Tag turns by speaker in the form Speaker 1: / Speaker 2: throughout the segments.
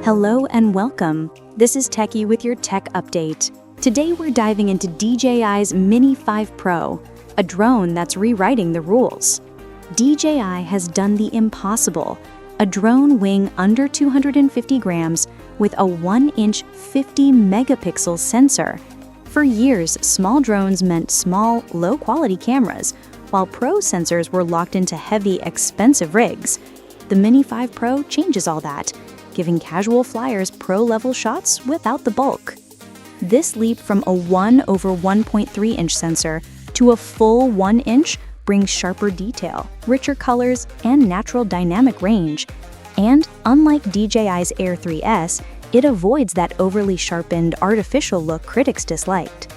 Speaker 1: Hello and welcome. This is TECHi with your tech update. Today we're diving into DJI's Mini 5 Pro, a drone that's rewriting the rules. DJI has done the impossible, a drone weighing under 250 grams with a 1-inch 50-megapixel sensor. For years, small drones meant small, low-quality cameras, while pro sensors were locked into heavy, expensive rigs. The Mini 5 Pro changes all that, giving casual flyers pro-level shots without the bulk. This leap from a 1/1.3-inch sensor to a full 1-inch brings sharper detail, richer colors, and natural dynamic range. And unlike DJI's Air 3S, it avoids that overly sharpened, artificial look critics disliked.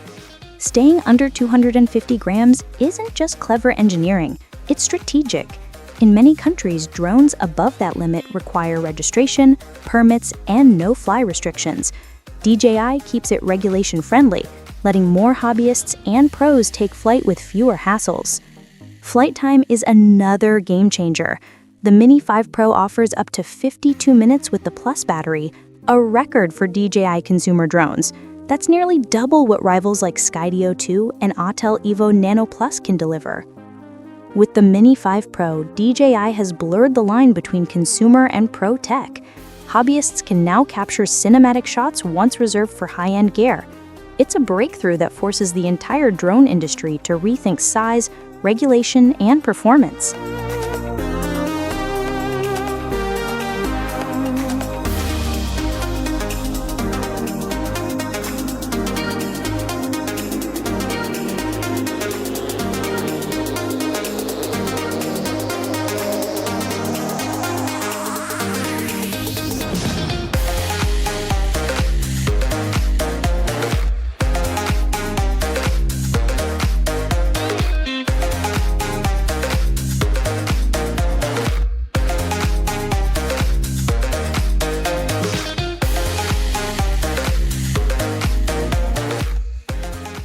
Speaker 1: Staying under 250 grams isn't just clever engineering, it's strategic. In many countries, drones above that limit require registration, permits, and no-fly restrictions. DJI keeps it regulation-friendly, letting more hobbyists and pros take flight with fewer hassles. Flight time is another game-changer. The Mini 5 Pro offers up to 52 minutes with the Plus battery, a record for DJI consumer drones. That's nearly double what rivals like Skydio 2 and Autel Evo Nano Plus can deliver. With the Mini 5 Pro, DJI has blurred the line between consumer and pro tech. Hobbyists can now capture cinematic shots once reserved for high-end gear. It's a breakthrough that forces the entire drone industry to rethink size, regulation, and performance.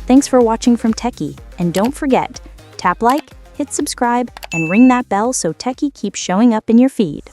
Speaker 1: Thanks for watching from TECHi, and don't forget, tap like, hit subscribe, and ring that bell so TECHi keeps showing up in your feed.